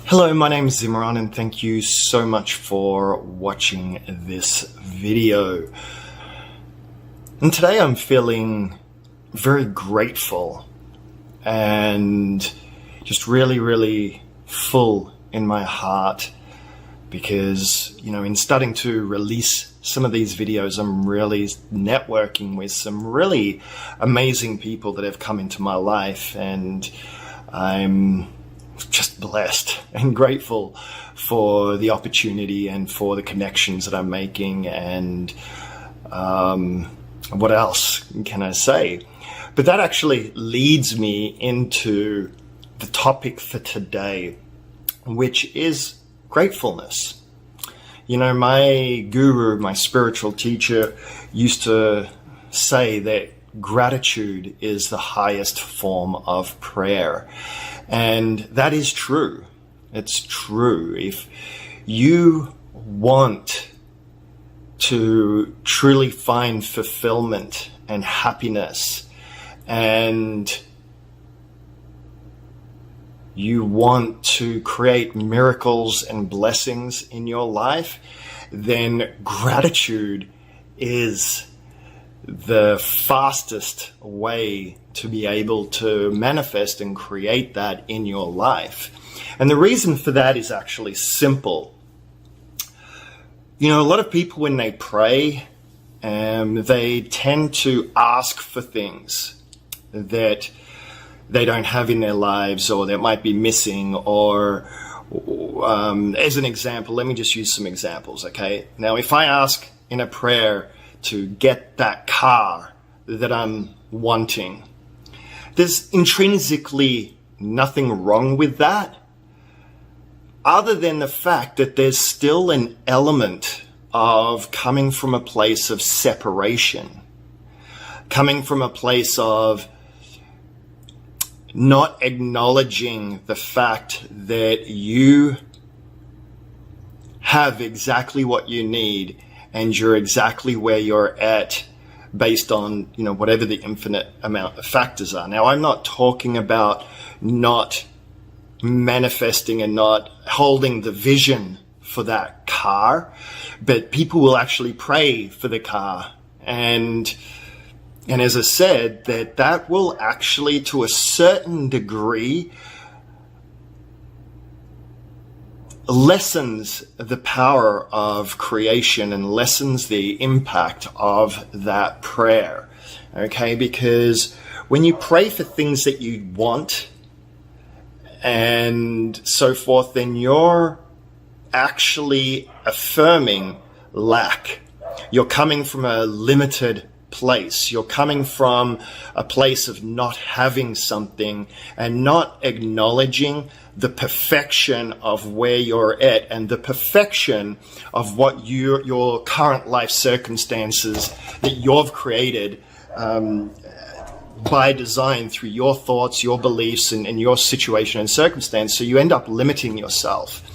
Hello, my name is Zimmaron and thank you so much for watching this video. And today I'm feeling very grateful and just really full in my heart because, in starting to release some of these videos, I'm really networking with some really amazing people that have come into my life, and I'm just blessed and grateful for the opportunity and for the connections that I'm making. And what else can I say? But that actually leads me into the topic for today, which is gratefulness. My guru, my spiritual teacher, used to say that gratitude is the highest form of prayer. And that is true. It's true. If you want to truly find fulfillment and happiness, and you want to create miracles and blessings in your life, then gratitude is the fastest way to be able to manifest and create that in your life. And the reason for that is actually simple. A lot of people, when they pray, they tend to ask for things that they don't have in their lives or that might be missing, or as an example, let me just use some examples, okay? Now, if I ask in a prayer to get that car that I'm wanting, there's intrinsically nothing wrong with that, other than the fact that there's still an element of coming from a place of separation, coming from a place of not acknowledging the fact that you have exactly what you need and you're exactly where you're at based on, whatever the infinite amount of factors are. Now, I'm not talking about not manifesting and not holding the vision for that car, but people will actually pray for the car. And as I said, that will actually, to a certain degree, lessens the power of creation and lessens the impact of that prayer. Okay, because when you pray for things that you want and so forth, then you're actually affirming lack. You're coming from a limited place. You're coming from a place of not having something and not acknowledging the perfection of where you're at and the perfection of what your current life circumstances that you've created by design through your thoughts, your beliefs, and your situation and circumstance. So you end up limiting yourself.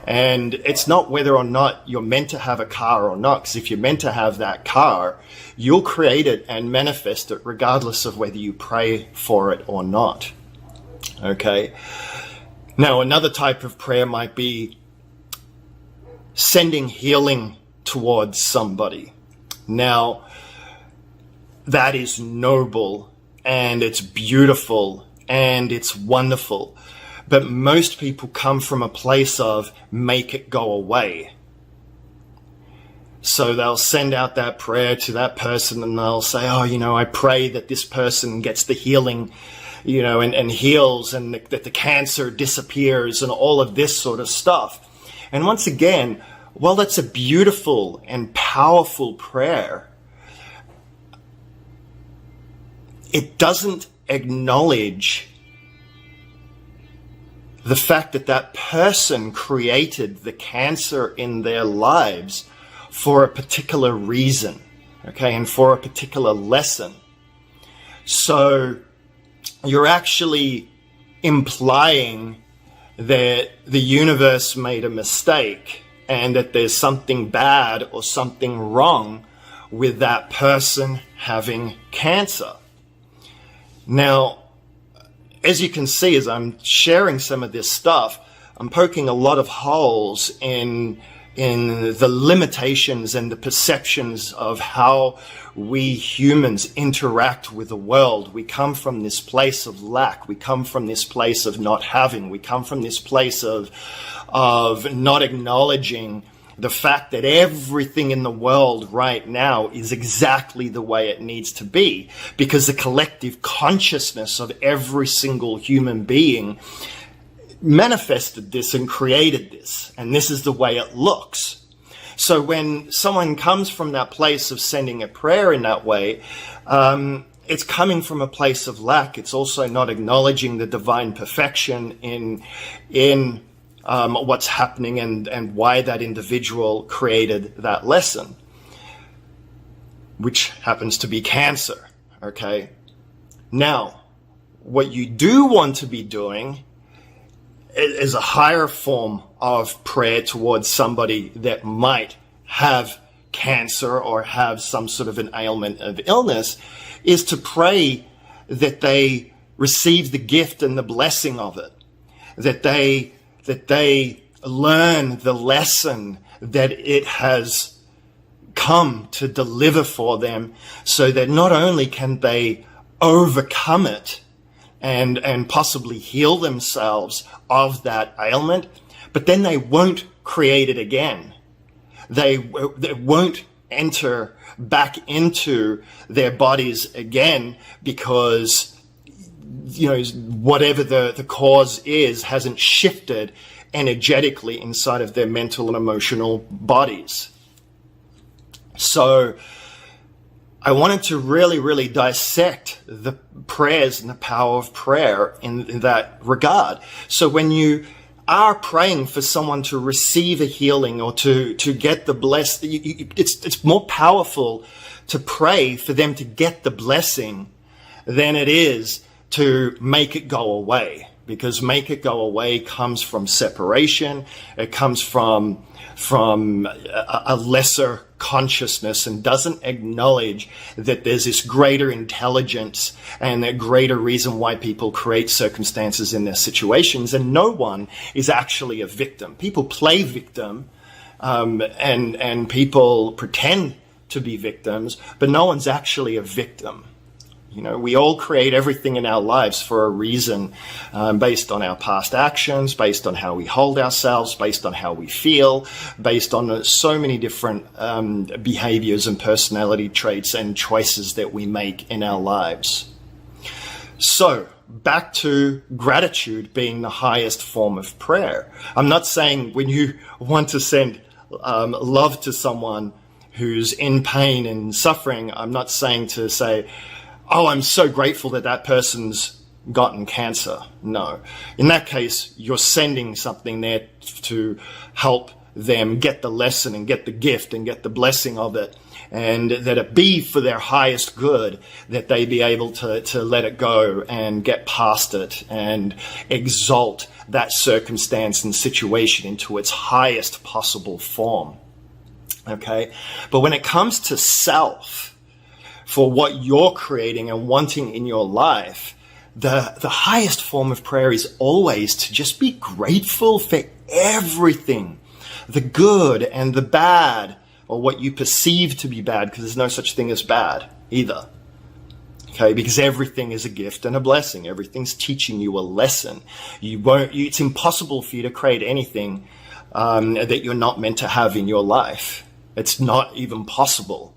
And it's not whether or not you're meant to have a car or not, because if you're meant to have that car, you'll create it and manifest it regardless of whether you pray for it or not. Okay? Now, another type of prayer might be sending healing towards somebody. Now, that is noble and it's beautiful and it's wonderful. But most people come from a place of make it go away. So they'll send out that prayer to that person and they'll say, I pray that this person gets the healing, and heals, and that the cancer disappears and all of this sort of stuff. And once again, while that's a beautiful and powerful prayer, it doesn't acknowledge the fact that that person created the cancer in their lives for a particular reason, okay, and for a particular lesson. So you're actually implying that the universe made a mistake and that there's something bad or something wrong with that person having cancer. Now, as you can see, as I'm sharing some of this stuff, I'm poking a lot of holes in the limitations and the perceptions of how we humans interact with the world. We come from this place of lack. We come from this place of not having. We come from this place of not acknowledging the fact that everything in the world right now is exactly the way it needs to be, because the collective consciousness of every single human being manifested this and created this, and this is the way it looks. So when someone comes from that place of sending a prayer in that way, it's coming from a place of lack. It's also not acknowledging the divine perfection in what's happening and why that individual created that lesson, which happens to be cancer. Okay. Now, what you do want to be doing is a higher form of prayer towards somebody that might have cancer or have some sort of an ailment of illness, is to pray that they receive the gift and the blessing of it, that they learn the lesson that it has come to deliver for them, so that not only can they overcome it and possibly heal themselves of that ailment, but then they won't create it again. They won't enter back into their bodies again, because whatever the cause is hasn't shifted energetically inside of their mental and emotional bodies. So I wanted to really, really dissect the prayers and the power of prayer in that regard. So when you are praying for someone to receive a healing or to get the blessing, it's more powerful to pray for them to get the blessing than it is to make it go away, because make it go away comes from separation. It comes from a lesser consciousness and doesn't acknowledge that there's this greater intelligence and a greater reason why people create circumstances in their situations, and no one is actually a victim. People play victim, and people pretend to be victims, but no one's actually a victim. We all create everything in our lives for a reason, based on our past actions, based on how we hold ourselves, based on how we feel, based on so many different behaviors and personality traits and choices that we make in our lives. So, back to gratitude being the highest form of prayer. I'm not saying when you want to send love to someone who's in pain and suffering, I'm not saying to say, oh, I'm so grateful that person's gotten cancer. No. In that case, you're sending something there to help them get the lesson and get the gift and get the blessing of it, and that it be for their highest good, that they be able to let it go and get past it and exalt that circumstance and situation into its highest possible form. Okay? But when it comes to self, for what you're creating and wanting in your life, the highest form of prayer is always to just be grateful for everything, the good and the bad, or what you perceive to be bad, because there's no such thing as bad either. Okay, because everything is a gift and a blessing. Everything's teaching you a lesson. It's impossible for you to create anything that you're not meant to have in your life. It's not even possible.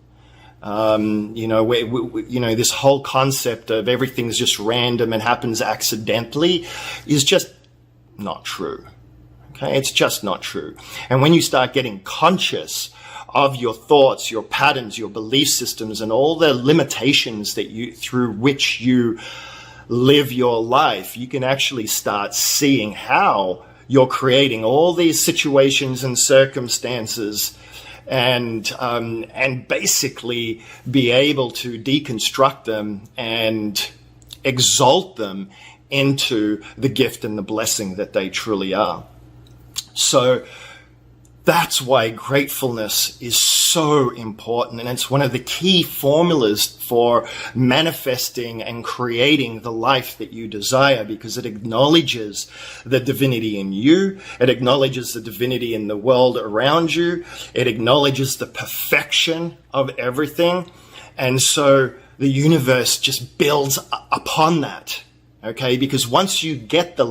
This whole concept of everything's just random and happens accidentally is just not true. Okay, it's just not true. And when you start getting conscious of your thoughts, your patterns, your belief systems, and all the limitations through which you live your life, you can actually start seeing how you're creating all these situations and circumstances, and basically be able to deconstruct them and exalt them into the gift and the blessing that they truly are. So that's why gratefulness is so important, and it's one of the key formulas for manifesting and creating the life that you desire, because it acknowledges the divinity in you, it acknowledges the divinity in the world around you, it acknowledges the perfection of everything, and so the universe just builds upon that. Okay, because once you get the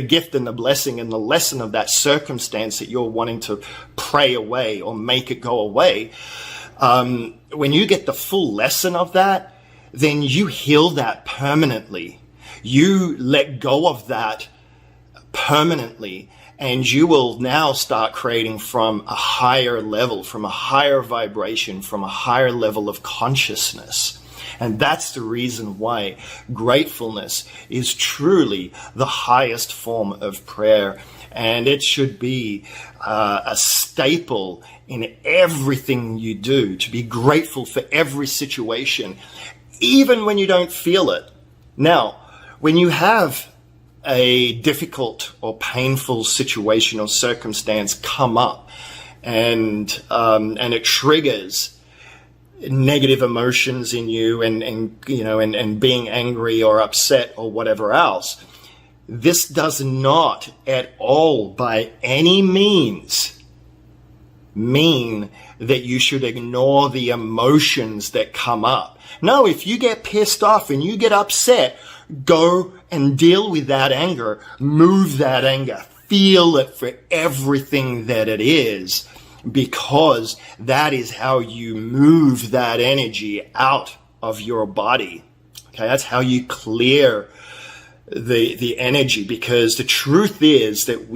gift and the blessing and the lesson of that circumstance that you're wanting to pray away or make it go away, when you get the full lesson of that, then you heal that permanently. You let go of that permanently, and you will now start creating from a higher level, from a higher vibration, from a higher level of consciousness. And that's the reason why gratefulness is truly the highest form of prayer. And it should be a staple in everything you do, to be grateful for every situation, even when you don't feel it. Now, when you have a difficult or painful situation or circumstance come up, and it triggers negative emotions in you, and being angry or upset or whatever else, this does not at all by any means mean that you should ignore the emotions that come up. No, if you get pissed off and you get upset, go and deal with that anger, move that anger, feel it for everything that it is, because that is how you move that energy out of your body. Okay, that's how you clear the energy, because the truth is that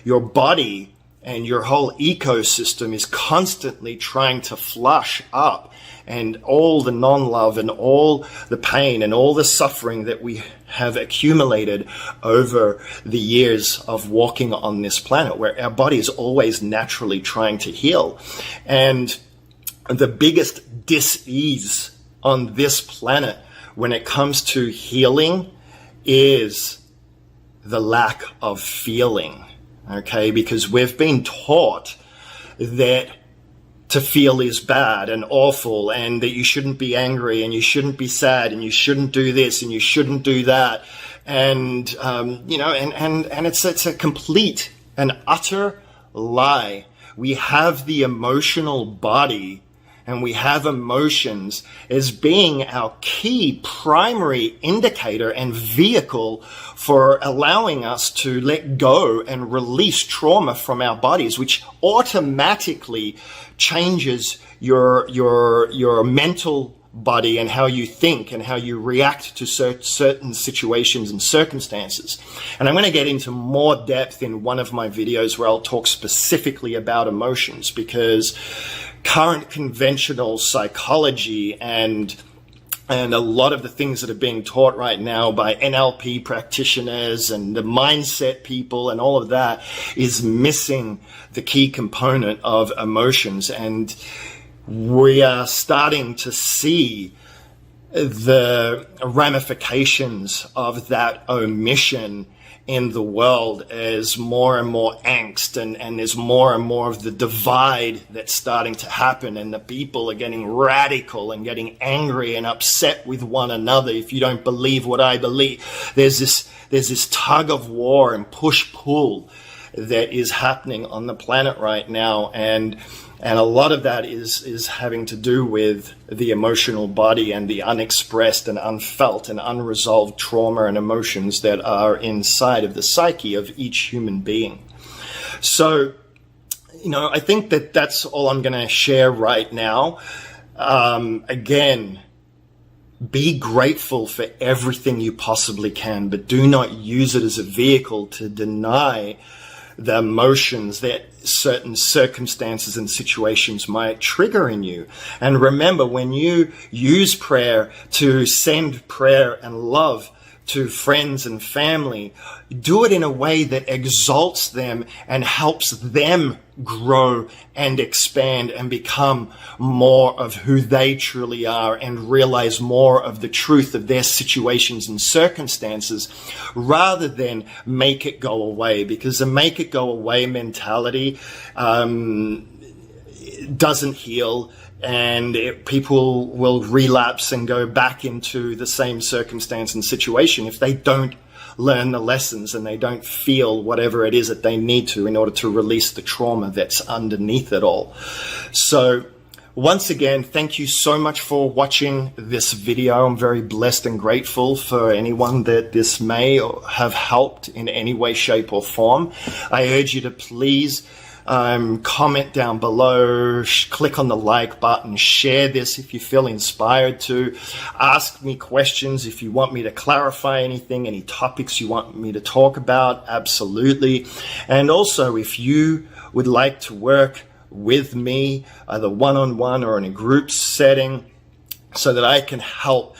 your body and your whole ecosystem is constantly trying to flush up, and all the non-love and all the pain and all the suffering that we have accumulated over the years of walking on this planet, where our body is always naturally trying to heal. And the biggest dis-ease on this planet when it comes to healing is the lack of feeling. Okay, because we've been taught that to feel is bad and awful, and that you shouldn't be angry and you shouldn't be sad and you shouldn't do this and you shouldn't do that. And, and it's a complete and utter lie. We have the emotional body, and we have emotions as being our key primary indicator and vehicle for allowing us to let go and release trauma from our bodies, which automatically changes your mental body and how you think and how you react to certain situations and circumstances. And I'm going to get into more depth in one of my videos where I'll talk specifically about emotions, because current conventional psychology and a lot of the things that are being taught right now by NLP practitioners and the mindset people and all of that is missing the key component of emotions. And we are starting to see the ramifications of that omission in the world as more and more angst and there's more and more of the divide that's starting to happen, and the people are getting radical and getting angry and upset with one another. If you don't believe what I believe, there's this tug of war and push-pull that is happening on the planet right now, and a lot of that is having to do with the emotional body and the unexpressed and unfelt and unresolved trauma and emotions that are inside of the psyche of each human being. So, I think that that's all I'm going to share right now. Again, be grateful for everything you possibly can, but do not use it as a vehicle to deny the emotions that certain circumstances and situations might trigger in you. And remember, when you use prayer to send prayer and love to friends and family, do it in a way that exalts them and helps them grow and expand and become more of who they truly are and realize more of the truth of their situations and circumstances, rather than make it go away. Because the make it go away mentality, doesn't heal, and people will relapse and go back into the same circumstance and situation if they don't learn the lessons and they don't feel whatever it is that they need to in order to release the trauma that's underneath it all. So once again, thank you so much for watching this video. I'm very blessed and grateful for anyone that this may have helped in any way, shape, or form. I urge you to please comment down below, click on the like button, share this if you feel inspired to, ask me questions if you want me to clarify anything, any topics you want me to talk about, absolutely. And also, if you would like to work with me, either one-on-one or in a group setting, so that I can help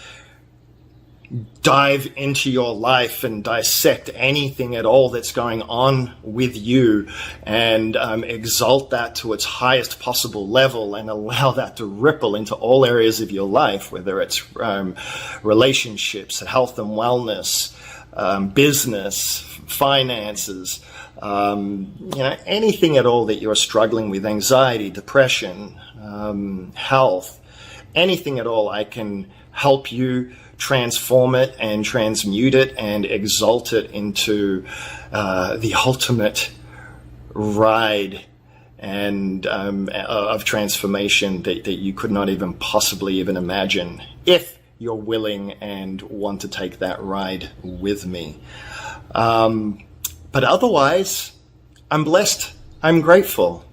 dive into your life and dissect anything at all that's going on with you and exalt that to its highest possible level and allow that to ripple into all areas of your life, whether it's relationships, health and wellness, business, finances, anything at all that you're struggling with, anxiety, depression, health, anything at all. I can help you transform it and transmute it and exalt it into the ultimate ride and of transformation that you could not even possibly even imagine, if you're willing and want to take that ride with me. But otherwise, I'm blessed, I'm grateful.